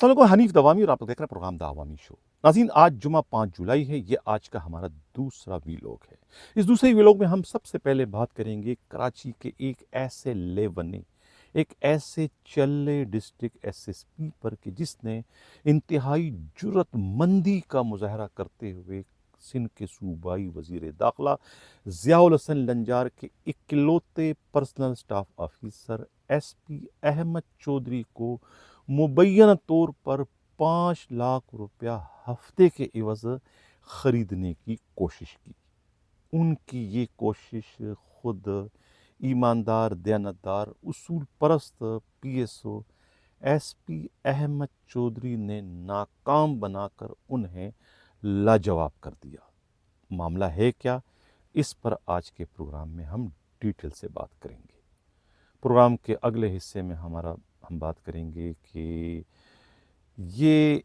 السلام علیکم، حنیف دوامی اور آپ دیکھ رہے ہیں پروگرام دا عوامی شو۔ ناظرین، آج جمعہ 5 جولائی ہے، یہ آج کا ہمارا دوسرا ویلوگ ہے۔ اس دوسرے ویلوگ میں ہم سب سے پہلے بات کریں گے کراچی کے ایک ایسے لیونے، ایک ایسے چلے ڈسٹرکٹ ایس ایس پی پر کہ جس نے انتہائی جرت مندی کا مظاہرہ کرتے ہوئے سندھ کے صوبائی وزیر داخلہ ضیاء الحسن لنجار کے اکلوتے personal staff officer S P Ahmed Chaudhry کو مبینہ طور پر 5 لاکھ روپیہ ہفتے کے عوض خریدنے کی کوشش کی۔ ان کی یہ کوشش خود ایماندار، دیانتدار، اصول پرست P S O S P Ahmed Chaudhry نے ناکام بنا کر انہیں لاجواب کر دیا۔ معاملہ ہے کیا، اس پر آج کے پروگرام میں ہم ڈیٹیل سے بات کریں گے۔ پروگرام کے اگلے حصے میں ہم بات کریں گے کہ یہ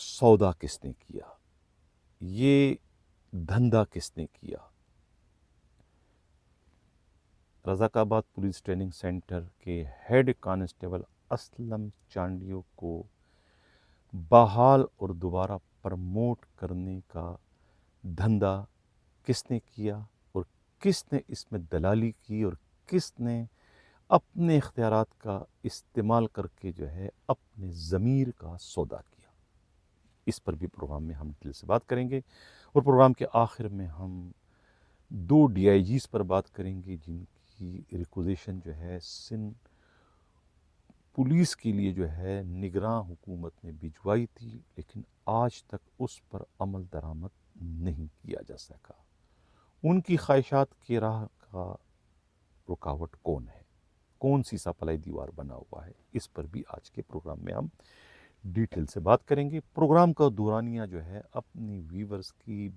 سودا کس نے کیا، یہ دھندا کس نے کیا۔ رضاک آباد پولیس ٹریننگ سینٹر کے ہیڈ کانسٹیبل اسلم چانڈیو کو بحال اور دوبارہ پرموٹ کرنے کا دھندا کس نے کیا اور کس نے اس میں دلالی کی اور کس نے اپنے اختیارات کا استعمال کر کے جو ہے اپنے ضمیر کا سودا کیا۔ اس پر بھی پروگرام میں ہم ڈیٹیل سے بات کریں گے، اور پروگرام کے آخر میں ہم 2 ڈی آئی جیز پر بات کریں گے جن کی ریکوزیشن جو ہے سندھ پولیس کے لیے جو ہے نگراں حکومت نے بھجوائی تھی، لیکن آج تک اس پر عمل درآمد نہیں کیا جا سکا۔ ان کی خواہشات کی راہ کا رکاوٹ کون ہے، کون سی سپلائی دیوار بنا ہوا ہے، اس پر بھی آج کے پروگرام میں ہم ڈیٹیل سے بات کریں گے۔ پروگرام کا دورانیہ جو ہے اپنی ویورز کی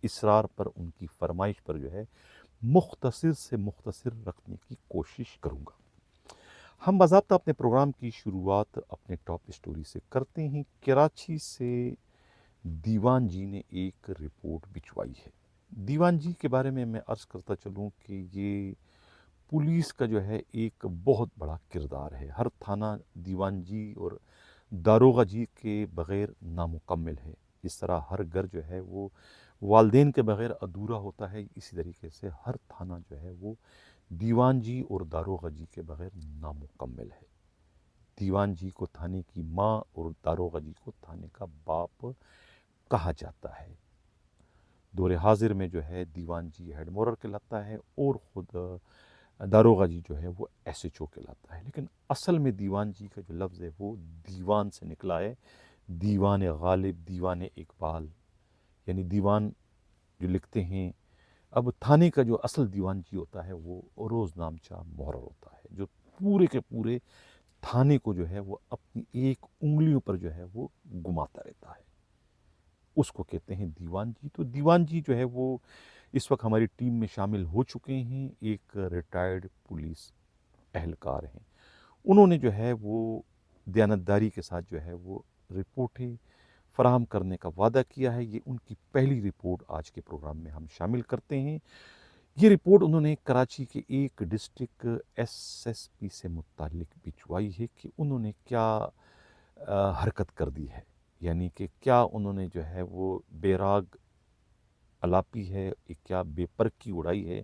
اصرار پر، ان کی فرمائش پر جو ہے مختصر سے مختصر رکھنے کی کوشش کروں گا۔ ہم باضابطہ اپنے پروگرام کی شروعات اپنے ٹاپ اسٹوری سے کرتے ہیں۔ کراچی سے دیوان جی نے ایک رپورٹ بھجوائی ہے۔ دیوان جی کے بارے میں عرض کرتا چلوں کہ یہ پولیس کا جو ہے ایک بہت بڑا کردار ہے۔ ہر تھانہ دیوان جی اور داروغہ جی کے بغیر نامکمل ہے۔ جس طرح ہر گھر جو ہے وہ والدین کے بغیر ادھورا ہوتا ہے، اسی طریقے سے ہر تھانہ جو ہے وہ دیوان جی اور داروغہ جی کے بغیر نامکمل ہے۔ دیوان جی کو تھانے کی ماں اور داروغہ جی کو تھانے کا باپ کہا جاتا ہے۔ دور حاضر میں جو ہے دیوان جی ہیڈ مورر کہلاتا ہے اور خود داروغہ جی جو ہے وہ ایس ایچ او کہلاتا ہے، لیکن اصل میں دیوان جی کا جو لفظ ہے وہ دیوان سے نکلا ہے، دیوان غالب، دیوان اقبال، یعنی دیوان جو لکھتے ہیں۔ اب تھانے کا جو اصل دیوان جی ہوتا ہے وہ روز نامچہ محرر ہوتا ہے، جو پورے کے پورے تھانے کو جو ہے وہ اپنی ایک انگلیوں پر جو ہے وہ گھماتا رہتا ہے، اس کو کہتے ہیں دیوان جی۔ تو دیوان جی جو ہے وہ اس وقت ہماری ٹیم میں شامل ہو چکے ہیں، ایک ریٹائرڈ پولیس اہلکار ہیں۔ انہوں نے جو ہے وہ دیانتداری کے ساتھ جو ہے وہ رپورٹیں فراہم کرنے کا وعدہ کیا ہے۔ یہ ان کی پہلی رپورٹ آج کے پروگرام میں ہم شامل کرتے ہیں۔ یہ رپورٹ انہوں نے کراچی کے ایک ڈسٹرکٹ ایس ایس پی سے متعلق بھجوائی ہے کہ انہوں نے کیا حرکت کر دی ہے، یعنی کہ کیا انہوں نے جو ہے وہ بے راگ الاپی ہے، کیا بے پرکی اڑائی ہے،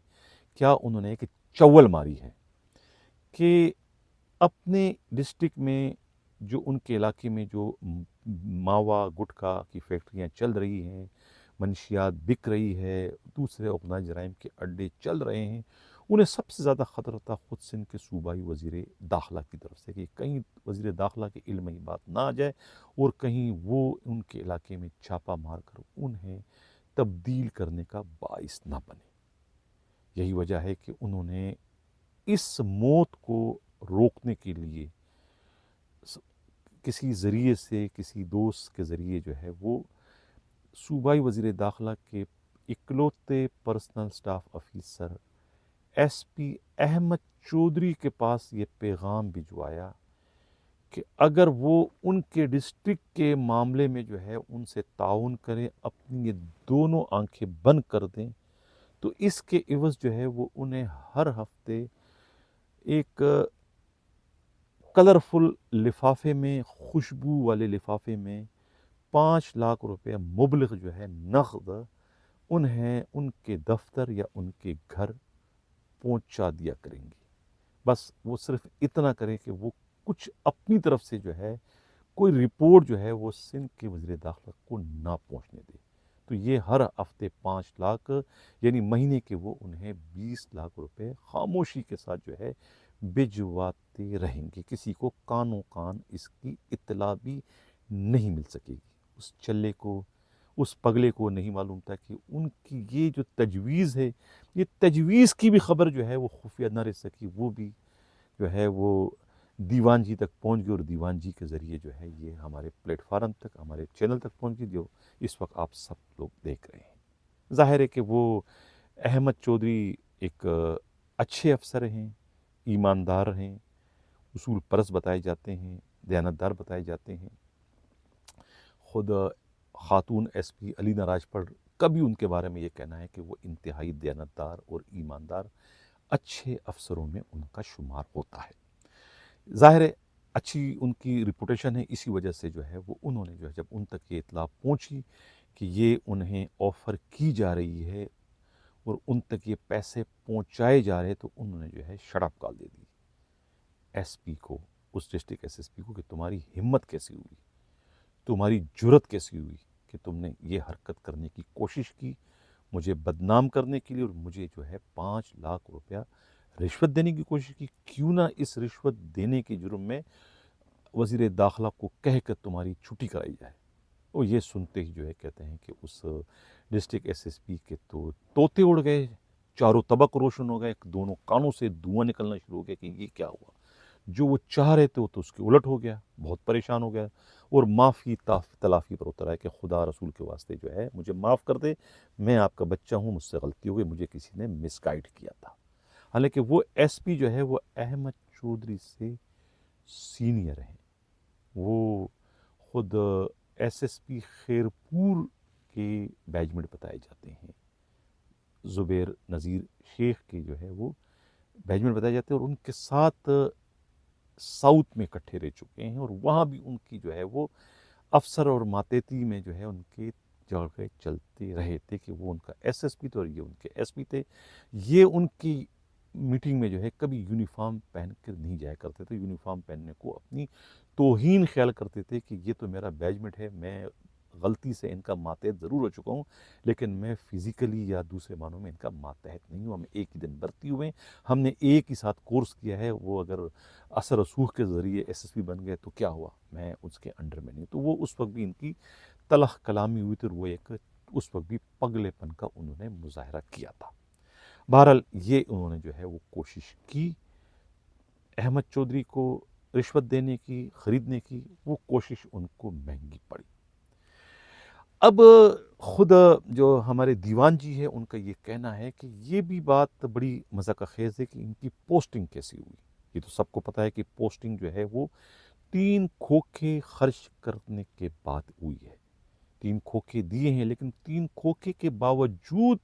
کیا انہوں نے ایک چول ماری ہے کہ اپنے ڈسٹرکٹ میں جو ان کے علاقے میں جو ماوا گٹکا کی فیکٹریاں چل رہی ہیں، منشیات بک رہی ہے، دوسرے آرگنائزڈ جرائم کے اڈے چل رہے ہیں، انہیں سب سے زیادہ خطرہ تھا خود سندھ کے صوبائی وزیر داخلہ کی طرف سے کہ کہیں وزیر داخلہ کے علم ہی بات نہ آ جائے اور کہیں وہ ان کے علاقے میں چھاپہ مار کر انہیں تبدیل کرنے کا باعث نہ بنے۔ یہی وجہ ہے کہ انہوں نے اس موت کو روکنے کے لیے کسی ذریعے سے، کسی دوست کے ذریعے جو ہے وہ صوبائی وزیر داخلہ کے اکلوتے personal staff officer S P Ahmed Chaudhry کے پاس یہ پیغام بھجوایا کہ اگر وہ ان کے ڈسٹرکٹ کے معاملے میں جو ہے ان سے تعاون کریں، اپنی یہ دونوں آنکھیں بند کر دیں، تو اس کے عوض جو ہے وہ انہیں ہر ہفتے ایک کلرفل لفافے میں خوشبو والے لفافے میں 5 لاکھ روپے مبلغ جو ہے نقد انہیں ان کے دفتر یا ان کے گھر پہنچا دیا کریں گی. بس وہ صرف اتنا کریں کہ وہ کچھ اپنی طرف سے جو ہے کوئی رپورٹ جو ہے وہ سندھ کے وزیر داخلہ کو نہ پہنچنے دے. تو یہ ہر ہفتے 5 لاکھ یعنی مہینے کے وہ انہیں 20 لاکھ روپے خاموشی کے ساتھ جو ہے بھجواتے رہیں گے. کسی کو کانوں کان اس کی اطلاع بھی نہیں مل سکے گی. اس چلے کو اس پگلے کو نہیں معلوم تھا کہ ان کی یہ جو تجویز ہے یہ تجویز کی بھی خبر جو ہے وہ خفیہ نہ رہ سکی. وہ بھی جو ہے وہ دیوان جی تک پہنچ گئی اور دیوان جی کے ذریعے جو ہے یہ ہمارے پلیٹ فارم تک ہمارے چینل تک پہنچ گئی جو اس وقت آپ سب لوگ دیکھ رہے ہیں. ظاہر ہے کہ وہ احمد چودھری ایک اچھے افسر ہیں، ایماندار ہیں، اصول پرست بتائے جاتے ہیں، دیانتدار بتائے جاتے ہیں. خود خاتون ایس پی علینا راجپر کا بھی ان کے بارے میں یہ کہنا ہے کہ وہ انتہائی دیانتدار اور ایماندار اچھے افسروں میں ان کا شمار ہوتا ہے. ظاہر ہے اچھی ان کی ریپوٹیشن ہے، اسی وجہ سے جو ہے وہ انہوں نے جو ہے جب ان تک یہ اطلاع پہنچی کہ یہ انہیں آفر کی جا رہی ہے اور ان تک یہ پیسے پہنچائے جا رہے تو انہوں نے جو ہے شڑپ کال دے دی ایس پی کو، اس ڈسٹرکٹ ایس پی کو کہ تمہاری ہمت کیسی ہوئی، تمہاری جرت کیسی ہوئی کہ تم نے یہ حرکت کرنے کی کوشش کی مجھے بدنام کرنے کے لیے اور مجھے جو ہے 5 لاکھ روپیہ رشوت دینے کی کوشش کی. کیوں نہ اس رشوت دینے کے جرم میں وزیر داخلہ کو کہہ کر تمہاری چھٹی کرائی جائے. اور یہ سنتے ہی جو ہے کہتے ہیں کہ اس ڈسٹرکٹ ایس پی کے تو طوطے اڑ گئے، چاروں طبق روشن ہو گئے، دونوں کانوں سے دھواں نکلنا شروع ہو گیا کہ یہ کیا ہوا. جو وہ چاہ رہے تھے وہ تو اس کے الٹ ہو گیا، بہت پریشان ہو گیا اور معافی تلافی پر اتر آئے کہ خدا رسول کے واسطے جو ہے مجھے معاف کر دے، میں آپ کا بچہ ہوں، مجھ سے غلطی ہو گئی، مجھے کسی نے مس گائیڈ کیا تھا. حالانکہ وہ ایس پی جو ہے وہ احمد چودھری سے سینئر ہیں. وہ خود ایس پی خیرپور کے بیچمنٹ بتائے جاتے ہیں. زبیر نذیر شیخ کے جو ہے وہ بیچمنٹ بتائے جاتے ہیں اور ان کے ساتھ ساؤتھ میں اکٹھے رہ چکے ہیں اور وہاں بھی ان کی جو ہے وہ افسر اور ماتحتی میں جو ہے ان کے جھگڑے چلتے رہے تھے کہ وہ ان کا ایس پی تھے اور یہ ان کے ایس پی تھے. یہ ان کی میٹنگ میں جو ہے کبھی یونیفارم پہن کر نہیں جایا کرتے تھے. یونیفارم پہننے کو اپنی توہین خیال کرتے تھے کہ یہ تو میرا بیچمنٹ ہے، میں غلطی سے ان کا ماتحت ضرور ہو چکا ہوں لیکن میں فزیکلی یا دوسرے معنوں میں ان کا ماتحت نہیں ہوں. ہم ایک ہی دن بھرتی ہوئے ہیں، ہم نے ایک ہی ساتھ کورس کیا ہے. وہ اگر اثر رسوخ کے ذریعے ایس پی بن گئے تو کیا ہوا، میں اس کے انڈر میں نہیں. تو وہ اس وقت بھی ان کی تلخ کلامی ہوئی تھی اور وہ ایک اس وقت بھی پگلے پن کا انہوں نے مظاہرہ کیا تھا. بہرحال یہ انہوں نے جو ہے وہ کوشش کی احمد چودھری کو رشوت دینے کی، خریدنے کی. وہ کوشش ان کو مہنگی پڑی. اب خود جو ہمارے دیوان جی ہے ان کا یہ کہنا ہے کہ یہ بھی بات بڑی مذاق خیز ہے کہ ان کی پوسٹنگ کیسی ہوئی. یہ تو سب کو پتہ ہے کہ پوسٹنگ جو ہے وہ 3 کھوکھے خرچ کرنے کے بعد ہوئی ہے. 3 کھوکھے دیے ہیں لیکن 3 کھوکھے کے باوجود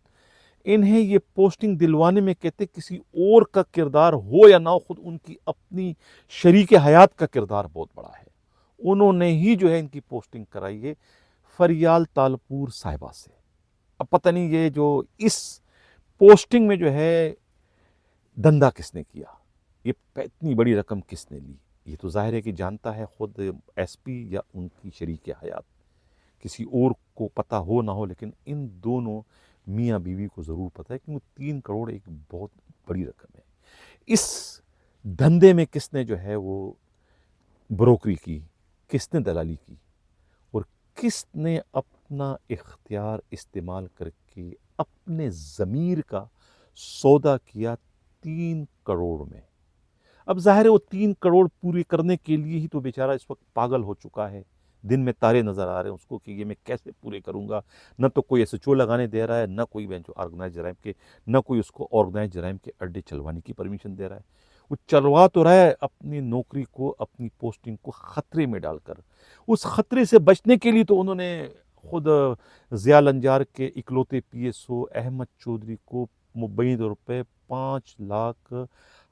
انہیں یہ پوسٹنگ دلوانے میں کہتے کسی اور کا کردار ہو یا نہ ہو، خود ان کی اپنی شریک حیات کا کردار بہت بڑا ہے. انہوں نے ہی جو ہے ان کی پوسٹنگ کرائی ہے فریال تالپور صاحبہ سے. اب پتہ نہیں یہ جو اس پوسٹنگ میں جو ہے دندہ کس نے کیا، یہ اتنی بڑی رقم کس نے لی. یہ تو ظاہر ہے کہ جانتا ہے خود ایس پی یا ان کی شریک حیات. کسی اور کو پتہ ہو نہ ہو لیکن ان دونوں میاں بیوی کو ضرور پتہ ہے کہ وہ 3 کروڑ ایک بہت بڑی رقم ہے. اس دھندے میں کس نے جو ہے وہ بروکری کی، کس نے دلالی کی اور کس نے اپنا اختیار استعمال کر کے اپنے ضمیر کا سودا کیا 3 کروڑ میں. اب ظاہر ہے وہ 3 کروڑ پوری کرنے کے لیے ہی تو بیچارہ اس وقت پاگل ہو چکا ہے. دن میں تارے نظر آ رہے ہیں اس کو کہ یہ میں کیسے پورے کروں گا. نہ تو کوئی ایسے چو لگانے دے رہا ہے، نہ کوئی آرگنائز جرائم کے، نہ کوئی اس کو آرگنائز جرائم کے اڈے چلوانے کی پرمیشن دے رہا ہے. وہ چلوا تو رہا ہے اپنی نوکری کو، اپنی پوسٹنگ کو خطرے میں ڈال کر. اس خطرے سے بچنے کے لیے تو انہوں نے خود ضیاء الانجار کے اکلوتے P S O Ahmed Chaudhry کو مبینہ طور پہ 5 لاکھ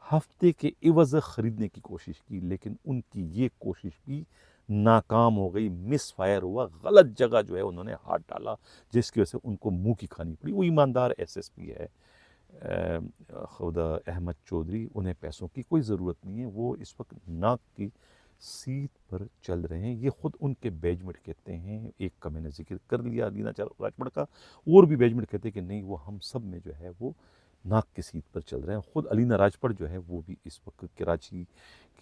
ہفتے کے عوض خریدنے کی کوشش کی لیکن ان کی یہ کوشش بھی ناکام ہو گئی، مس فائر ہوا، غلط جگہ جو ہے انہوں نے ہاتھ ڈالا، جس کی وجہ سے ان کو منہ کی کھانی پڑی۔ وہ ایماندار ایس ایس پی ہے خدا احمد چودھری، انہیں پیسوں کی کوئی ضرورت نہیں ہے، وہ اس وقت ناک کی سیٹ پر چل رہے ہیں۔ یہ خود ان کے بیجمنٹ کہتے ہیں، ایک کا میں نے ذکر کر لیا علینا راجپڑ کا، اور بھی بیجمنٹ کہتے ہیں کہ نہیں وہ ہم سب میں جو ہے وہ ناک کی سیٹ پر چل رہے ہیں۔ خود علینا راجپڑ جو ہے وہ بھی اس وقت کراچی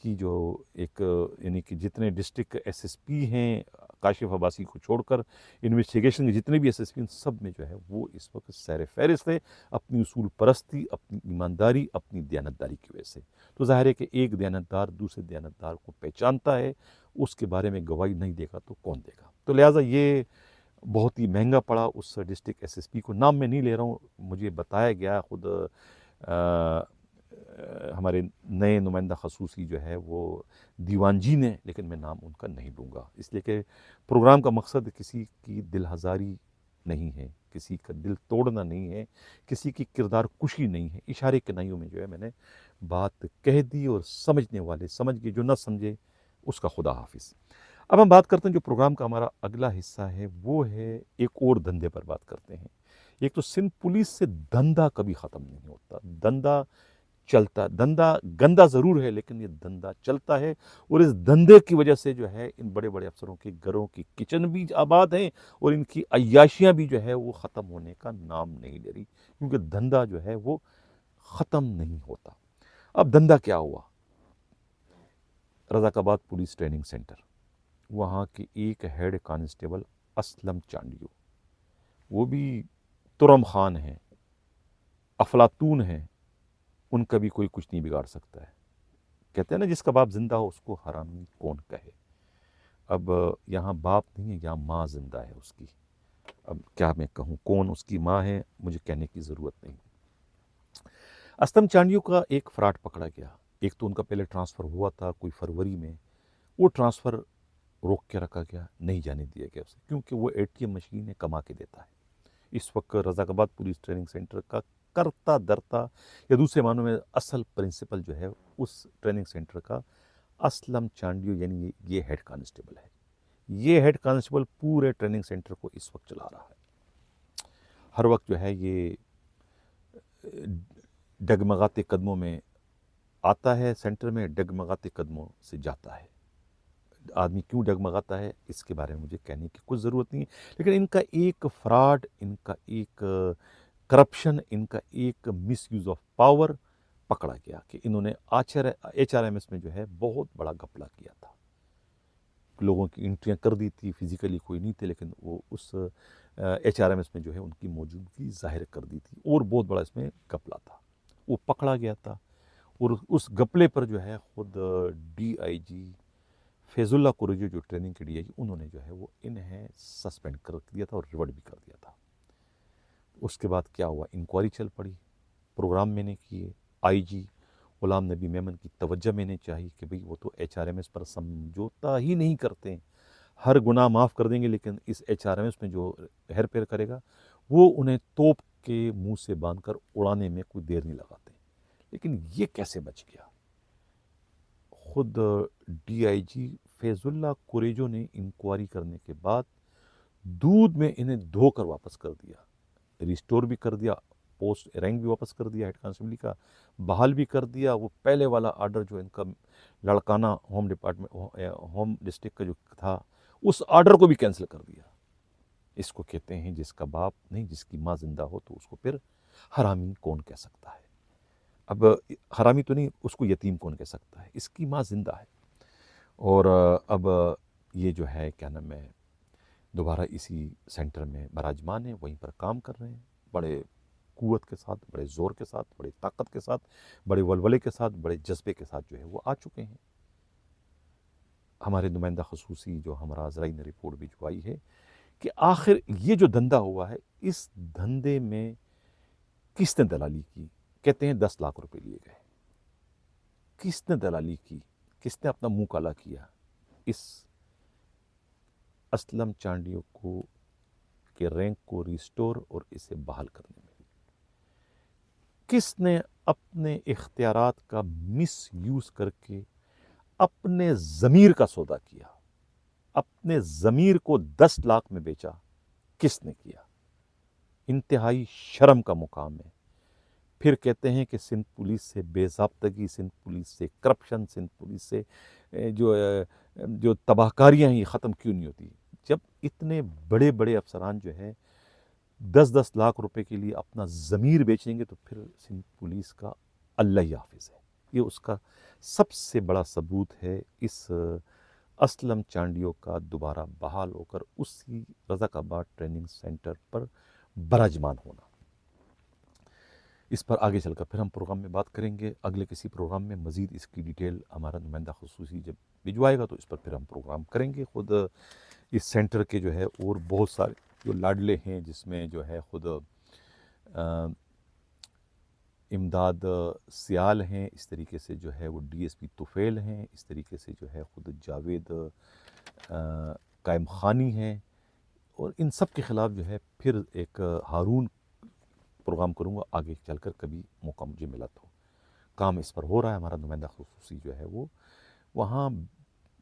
کی جو ایک یعنی کہ جتنے ڈسٹرکٹ ایس ایس پی ہیں کاشف عباسی کو چھوڑ کر، انویسٹیگیشن کے جتنے بھی ایس ایس پی ہیں سب میں جو ہے وہ اس وقت سیر فہرست ہے اپنی اصول پرستی، اپنی ایمانداری، اپنی دیانتداری کی وجہ سے۔ تو ظاہر ہے کہ ایک دیانتدار دوسرے دیانتدار کو پہچانتا ہے، اس کے بارے میں گواہی نہیں دے گا تو کون دے گا؟ تو لہٰذا یہ بہت ہی مہنگا پڑا اس ڈسٹرکٹ ایس ایس پی کو، نام میں نہیں لے رہا ہوں، مجھے بتایا گیا خود ہمارے نئے نمائندہ خصوصی جو ہے وہ دیوان جی نے، لیکن میں نام ان کا نہیں لوں گا، اس لیے کہ پروگرام کا مقصد کسی کی دل ہزاری نہیں ہے، کسی کا دل توڑنا نہیں ہے، کسی کی کردار کشی نہیں ہے۔ اشارے کنائیوں میں جو ہے میں نے بات کہہ دی، اور سمجھنے والے سمجھ گئے، جو نہ سمجھے اس کا خدا حافظ۔ اب ہم بات کرتے ہیں جو پروگرام کا ہمارا اگلا حصہ ہے، وہ ہے ایک اور دھندے پر بات کرتے ہیں۔ ایک تو سندھ پولیس سے دھندا کبھی ختم نہیں ہوتا، دھندا چلتا، دھندا گندا ضرور ہے لیکن یہ دھندا چلتا ہے، اور اس دھندے کی وجہ سے جو ہے ان بڑے بڑے افسروں کے گھروں کی کچن بھی آباد ہیں، اور ان کی عیاشیاں بھی جو ہے وہ ختم ہونے کا نام نہیں لے رہی، کیونکہ دھندا جو ہے وہ ختم نہیں ہوتا۔ اب دھندا کیا ہوا؟ رضاک آباد پولیس ٹریننگ سینٹر، وہاں کے ایک ہیڈ کانسٹیبل اسلم چانڈیو، وہ بھی ترم خان ہیں، افلاطون ہیں، ان کا بھی کوئی کچھ نہیں بگاڑ سکتا ہے۔ کہتے ہیں نا جس کا باپ زندہ ہو اس کو حرامی کون کہے۔ اب یہاں باپ نہیں ہے، یہاں ماں زندہ ہے اس کی، اب کیا میں کہوں کون اس کی ماں ہے، مجھے کہنے کی ضرورت نہیں۔ اسلم چانڈیو کا ایک فراڈ پکڑا گیا، ایک تو ان کا پہلے ٹرانسفر ہوا تھا کوئی فروری میں، وہ ٹرانسفر روک کے رکھا گیا، نہیں جانے دیا گیا اسے، کیونکہ وہ اے ٹی ایم مشینیں کما کے دیتا ہے۔ اس وقت رضاک آباد پولیس ٹریننگ سینٹر کا کرتا درتا، یا دوسرے معنوں میں اصل پرنسپل جو ہے اس ٹریننگ سینٹر کا اسلم چانڈیو، یعنی یہ ہیڈ کانسٹیبل ہے۔ یہ ہیڈ کانسٹیبل پورے ٹریننگ سینٹر کو اس وقت چلا رہا ہے۔ ہر وقت جو ہے یہ ڈگمگاتے قدموں میں آتا ہے سینٹر میں، ڈگمگاتے قدموں سے جاتا ہے۔ آدمی کیوں ڈگمگاتا ہے اس کے بارے میں مجھے کہنے کی کچھ ضرورت نہیں ہے، لیکن ان کا ایک فراڈ، ان کا ایک کرپشن، ان کا ایک مس یوز آف پاور پکڑا گیا کہ انہوں نے ایچ آر ایم ایس میں جو ہے بہت بڑا گھپلہ کیا تھا، لوگوں کی انٹریاں کر دی تھی، فزیکلی کوئی نہیں تھے لیکن وہ اس ایچ آر ایم ایس میں جو ہے ان کی موجودگی ظاہر کر دی تھی، اور بہت بڑا اس میں گھپلہ تھا، وہ پکڑا گیا تھا۔ اور اس گھپلے پر جو ہے خود ڈی آئی جی فیض اللہ قریجی، جو ٹریننگ کے ڈی آئی جی، انہوں نے جو ہے وہ انہیں سسپینڈ کر دیا تھا اور ریورٹ بھی کر دیا تھا۔ اس کے بعد کیا ہوا؟ انکوائری چل پڑی، پروگرام میں نے کیے، آئی جی غلام نبی میمن کی توجہ میں نے چاہی کہ بھئی وہ تو ایچ آر ایم ایس پر سمجھوتا ہی نہیں کرتے ہیں، ہر گناہ معاف کر دیں گے لیکن اس ایچ آر ایم ایس میں جو ہیر پھیر کرے گا وہ انہیں توپ کے منہ سے باندھ کر اڑانے میں کوئی دیر نہیں لگاتے۔ لیکن یہ کیسے بچ گیا؟ خود ڈی آئی جی فیض اللہ قریجو نے انکوائری کرنے کے بعد دودھ میں انہیں دھو کر واپس کر دیا، ریسٹور بھی کر دیا، پوسٹ رینک بھی واپس کر دیا، ہیڈ کانسٹیبلی کا بحال بھی کر دیا۔ وہ پہلے والا آرڈر جو ان کا لڑکانہ ہوم ڈپارٹمنٹ ہوم ڈسٹرکٹ کا جو تھا اس آرڈر کو بھی کینسل کر دیا۔ اس کو کہتے ہیں جس کا باپ نہیں، جس کی ماں زندہ ہو تو اس کو پھر حرامی کون کہہ سکتا ہے؟ اب حرامی تو نہیں، اس کو یتیم کون کہہ سکتا ہے؟ اس کی ماں زندہ ہے، اور اب یہ جو ہے کیا نام ہے دوبارہ اسی سینٹر میں براجمان ہیں، وہیں پر کام کر رہے ہیں، بڑے قوت کے ساتھ، بڑے زور کے ساتھ، بڑے طاقت کے ساتھ، بڑے ولولے کے ساتھ، بڑے جذبے کے ساتھ جو ہے وہ آ چکے ہیں۔ ہمارے نمائندہ خصوصی جو ہمارا عزرائی نے رپورٹ بھی جو آئی ہے کہ آخر یہ جو دھندا ہوا ہے، اس دھندے میں کس نے دلالی کی؟ کہتے ہیں 10 لاکھ روپے لیے گئے۔ کس نے دلالی کی؟ کس نے اپنا منہ کالا کیا اس اسلم چانڈیو کو کے رینک کو ریسٹور اور اسے بحال کرنے میں؟ کس نے اپنے اختیارات کا مس یوز کر کے اپنے ضمیر کا سودا کیا؟ اپنے ضمیر کو 10 لاکھ میں بیچا، کس نے کیا؟ انتہائی شرم کا مقام ہے۔ پھر کہتے ہیں کہ سندھ پولیس سے بے ضابطگی، سندھ پولیس سے کرپشن، سندھ پولیس سے جو تباہ کاریاں ہیں یہ ختم کیوں نہیں ہوتی؟ جب اتنے بڑے بڑے افسران جو ہے 10 لاکھ روپے کے لیے اپنا ضمیر بیچیں گے تو پھر سندھ پولیس کا اللہ ہی حافظ ہے۔ یہ اس کا سب سے بڑا ثبوت ہے، اس اسلم چانڈیو کا دوبارہ بحال ہو کر اسی رضاک آباد ٹریننگ سینٹر پر براجمان ہونا۔ اس پر آگے چل کر پھر ہم پروگرام میں بات کریں گے، اگلے کسی پروگرام میں مزید اس کی ڈیٹیل ہمارا نمائندہ خصوصی جب بھجوائے گا تو اس پر پھر ہم پروگرام کریں گے۔ خود اس سینٹر کے جو ہے اور بہت سارے جو لاڈلے ہیں، جس میں جو ہے خود امداد سیال ہیں، اس طریقے سے جو ہے وہ ڈی ایس پی طفیل ہیں، اس طریقے سے جو ہے خود جاوید قائم خانی ہیں، اور ان سب کے خلاف جو ہے پھر ایک ہارون پروگرام کروں گا آگے چل کر، کبھی موقع مجھے ملا تو۔ کام اس پر ہو رہا ہے، ہمارا نمائندہ خصوصی جو ہے وہ وہاں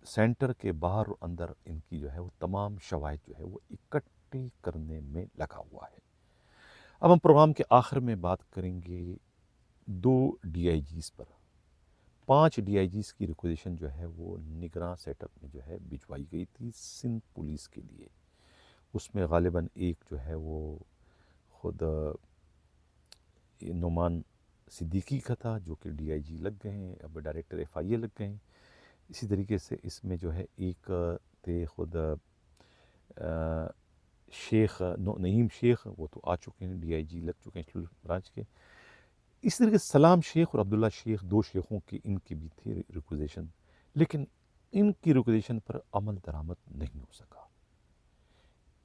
سینٹر کے باہر اور اندر ان کی جو ہے وہ تمام شواہد جو ہے وہ اکٹھے کرنے میں لگا ہوا ہے۔ اب ہم پروگرام کے آخر میں بات کریں گے 2 D I Gs per. 5 D I جیز کی ریکوزیشن جو ہے وہ نگراں سیٹ اپ میں جو ہے بھجوائی گئی تھی سندھ پولیس کے لیے۔ اس میں غالباً ایک جو ہے وہ خود نعمان صدیقی کا تھا، جو کہ ڈی آئی جی لگ گئے ہیں، اب ڈائریکٹر ایف آئی اے لگ گئے ہیں۔ اسی طریقے سے اس میں جو ہے ایک تھے خود شیخ نعیم شیخ، وہ تو آ چکے ہیں، ڈی آئی جی لگ چکے ہیں اسٹیل برانچ کے۔ اس طریقے سے سلام شیخ اور عبداللہ شیخ 2 شیخوں کی ان کی بھی تھی ریکوزیشن، لیکن ان کی ریکوزیشن پر عمل درآمد نہیں ہو سکا۔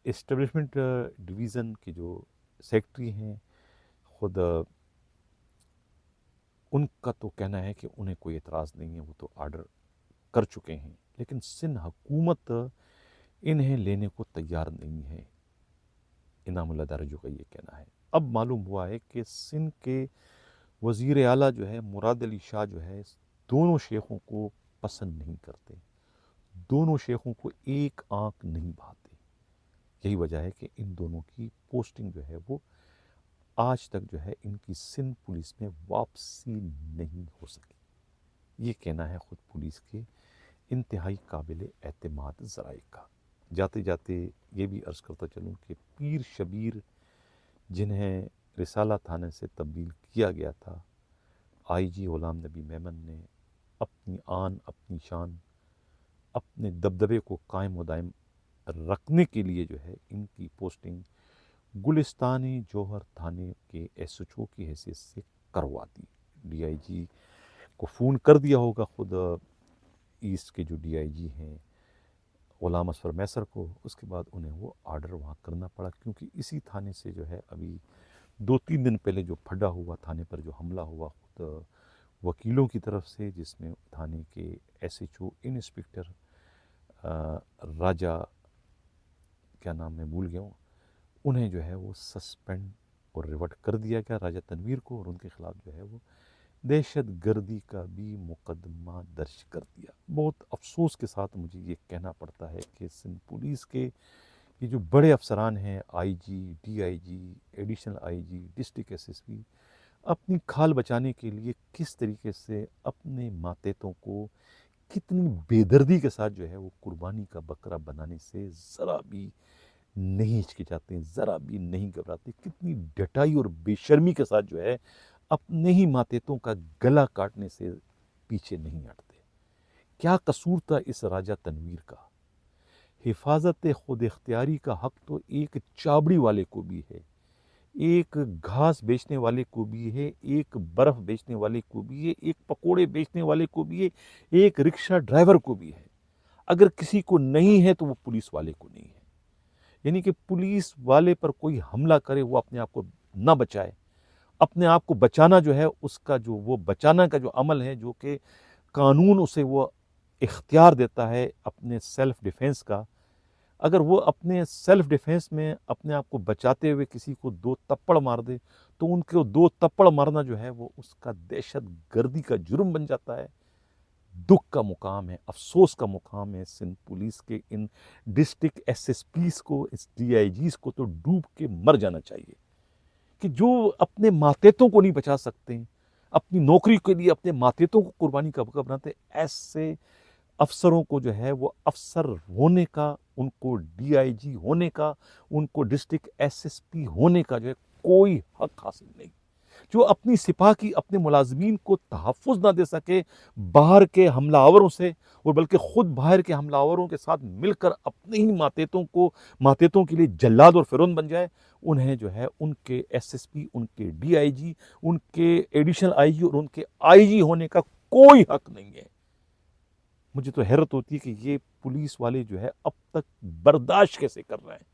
اسٹیبلشمنٹ ڈویژن کے جو سیکٹری ہیں خود ان کا تو کہنا ہے کہ انہیں کوئی اعتراض نہیں ہے، وہ تو آرڈر کر چکے ہیں، لیکن سندھ حکومت انہیں لینے کو تیار نہیں ہے۔ انعام اللہ درجو کا یہ کہنا ہے۔ اب معلوم ہوا ہے کہ سندھ کے وزیر اعلیٰ جو ہے مراد علی شاہ جو ہے دونوں شیخوں کو پسند نہیں کرتے، دونوں شیخوں کو ایک آنکھ نہیں بھاتے۔ یہی وجہ ہے کہ ان دونوں کی پوسٹنگ جو ہے وہ آج تک جو ہے ان کی سندھ پولیس میں واپسی نہیں ہو سکی۔ یہ کہنا ہے خود پولیس کے انتہائی قابل اعتماد ذرائع کا۔ جاتے جاتے یہ بھی عرض کرتا چلوں کہ پیر شبیر جنہیں رسالہ تھانے سے تبدیل کیا گیا تھا، آئی جی غلام نبی میمن نے اپنی آن، اپنی شان، اپنے دبدبے کو قائم و دائم رکھنے کے لیے جو ہے ان کی پوسٹنگ گلستانی جوہر تھانے کے ایس ایچ او کی حیثیت سے کروا دی۔ ڈی آئی جی کو فون کر دیا ہوگا خود ایسٹ کے جو ڈی آئی جی ہیں غلام اصفر میسر کو، اس کے بعد انہیں وہ آرڈر وہاں کرنا پڑا، کیونکہ اسی تھانے سے جو ہے ابھی 2-3 دن پہلے جو پھڈا ہوا تھانے پر جو حملہ ہوا خود وکیلوں کی طرف سے، جس میں تھانے کے ایس ایچ او انسپکٹر راجہ، کیا نام میں بھول گیا ہوں، انہیں جو ہے وہ سسپینڈ اور ریورٹ کر دیا گیا راجہ تنویر کو، اور ان کے خلاف جو ہے وہ دہشت گردی کا بھی مقدمہ درج کر دیا۔ بہت افسوس کے ساتھ مجھے یہ کہنا پڑتا ہے کہ سندھ پولیس کے یہ جو بڑے افسران ہیں، I G, D I G, additional I G, district S S P, اپنی کھال بچانے کے لیے کس طریقے سے اپنے ماتحتوں کو کتنی بے دردی کے ساتھ جو ہے وہ قربانی کا بکرا بنانے سے ذرا بھی نہیں ہچکچاتے ہیں، ذرا بھی نہیں گھبراتے، کتنی ڈٹائی اور بے شرمی کے ساتھ جو ہے اپنے ہی ماتحتوں کا گلا کاٹنے سے پیچھے نہیں ہٹتے۔ کیا قصور تھا اس راجہ تنویر کا؟ حفاظت خود اختیاری کا حق تو ایک چابڑی والے کو بھی ہے، ایک گھاس بیچنے والے کو بھی ہے، ایک برف بیچنے والے کو بھی ہے، ایک پکوڑے بیچنے والے کو بھی ہے، ایک رکشہ ڈرائیور کو بھی ہے۔ اگر کسی کو نہیں ہے تو وہ پولیس والے کو نہیں ہے۔ یعنی کہ پولیس والے پر کوئی حملہ کرے، وہ اپنے آپ کو نہ بچائے، اپنے آپ کو بچانا جو ہے اس کا جو وہ بچانا کا جو عمل ہے، جو کہ قانون اسے وہ اختیار دیتا ہے اپنے سیلف ڈیفینس کا، اگر وہ اپنے سیلف ڈیفینس میں اپنے آپ کو بچاتے ہوئے کسی کو 2 تپڑ مار دے تو ان کو 2 تپڑ مارنا جو ہے وہ اس کا دہشت گردی کا جرم بن جاتا ہے۔ دکھ کا مقام ہے، افسوس کا مقام ہے سندھ پولیس کے ان ڈسٹرکٹ ایس ایس پیز کو، اس ڈی آئی جیز کو تو ڈوب کے مر جانا چاہیے کہ جو اپنے ماتحتوں کو نہیں بچا سکتے، اپنی نوکری کے لیے اپنے ماتحتوں کو قربانی کا بکا بناتے، ایسے افسروں کو جو ہے وہ افسر ہونے کا، ان کو ڈی آئی جی ہونے کا، ان کو ڈسٹرکٹ ایس ایس پی ہونے کا جو ہے کوئی حق حاصل نہیں۔ جو اپنی سپاہ کی اپنے ملازمین کو تحفظ نہ دے سکے باہر کے حملہ آوروں سے، اور بلکہ خود باہر کے حملہ آوروں کے ساتھ مل کر اپنے ہی ماتحتوں کے لیے جلاد اور فرعون بن جائے، انہیں جو ہے ان کے ایس ایس پی، ان کے ڈی آئی جی، ان کے ایڈیشنل آئی جی اور ان کے آئی جی ہونے کا کوئی حق نہیں ہے۔ مجھے تو حیرت ہوتی ہے کہ یہ پولیس والے جو ہے اب تک برداشت کیسے کر رہے ہیں۔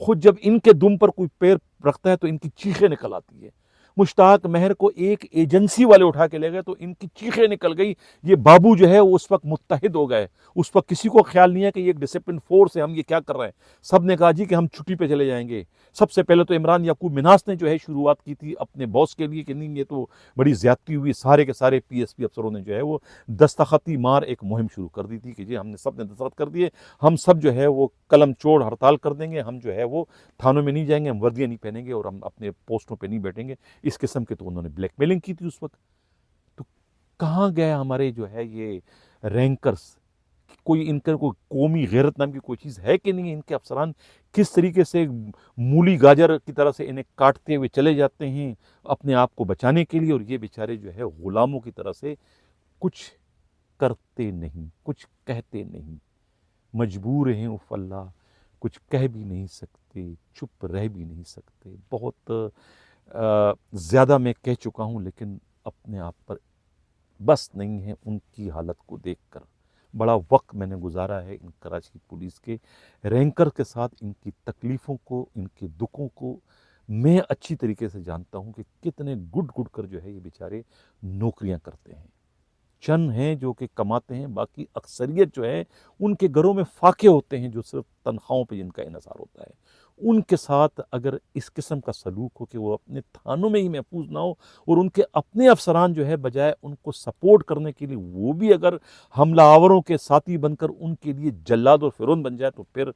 خود جب ان کے دم پر کوئی پیر رکھتا ہے تو ان کی چیخیں نکل آتی ہے۔ مشتاق مہر کو ایک ایجنسی والے اٹھا کے لے گئے تو ان کی چیخیں نکل گئی۔ یہ بابو جو ہے وہ اس وقت متحد ہو گئے، اس وقت کسی کو خیال نہیں ہے کہ یہ ایک ڈسپلن فورس ہے، ہم یہ کیا کر رہے ہیں۔ سب نے کہا جی کہ ہم چھٹی پہ چلے جائیں گے۔ سب سے پہلے تو عمران یعقوب مناس نے جو ہے شروعات کی تھی اپنے باس کے لیے کہ نہیں یہ تو بڑی زیادتی ہوئی، سارے کے سارے پی ایس پی افسروں نے جو ہے وہ دستخطی مار ایک مہم شروع کر دی تھی کہ جی ہم نے سب نے دستخط کر دیے، ہم سب جو ہے وہ قلم چوڑ ہڑتال کر دیں گے، ہم جو ہے وہ تھانوں میں نہیں جائیں گے، ہم وردیاں نہیں پہنیں گے اور ہم اپنے پوسٹوں پہ نہیں بیٹھیں گے۔ اس قسم کے تو انہوں نے بلیک میلنگ کی تھی اس وقت۔ تو کہاں گئے ہمارے جو ہے یہ رینکرز؟ کوئی ان کا کوئی قومی غیرت نام کی کوئی چیز ہے کہ نہیں؟ ان کے افسران کس طریقے سے مولی گاجر کی طرح سے انہیں کاٹتے ہوئے چلے جاتے ہیں اپنے آپ کو بچانے کے لیے، اور یہ بیچارے جو ہے غلاموں کی طرح سے کچھ کرتے نہیں، کچھ کہتے نہیں، مجبور ہیں اف اللہ، کچھ کہہ بھی نہیں سکتے، چپ رہ بھی نہیں سکتے۔ بہت زیادہ میں کہہ چکا ہوں لیکن اپنے آپ پر بس نہیں ہے ان کی حالت کو دیکھ کر۔ بڑا وقت میں نے گزارا ہے ان کراچی پولیس کے رینکر کے ساتھ، ان کی تکلیفوں کو، ان کے دکھوں کو میں اچھی طریقے سے جانتا ہوں کہ کتنے گڈ گڈ کر جو ہے یہ بیچارے نوکریاں کرتے ہیں۔ چند ہیں جو کہ کماتے ہیں، باقی اکثریت جو ہے ان کے گھروں میں فاقے ہوتے ہیں جو صرف تنخواہوں پہ جن کا انحصار ہوتا ہے۔ ان کے ساتھ اگر اس قسم کا سلوک ہو کہ وہ اپنے تھانوں میں ہی محفوظ نہ ہو، اور ان کے اپنے افسران جو ہے بجائے ان کو سپورٹ کرنے کے لیے وہ بھی اگر حملہ آوروں کے ساتھی بن کر ان کے لیے جلاد اور فرعون بن جائے، تو پھر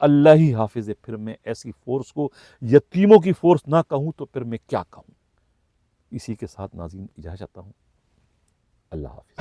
اللہ ہی حافظ ہے۔ پھر میں ایسی فورس کو یتیموں کی فورس نہ کہوں تو پھر میں کیا کہوں؟ اسی کے ساتھ ناظرین اجازت چاہتا ہوں، اللہ حافظ۔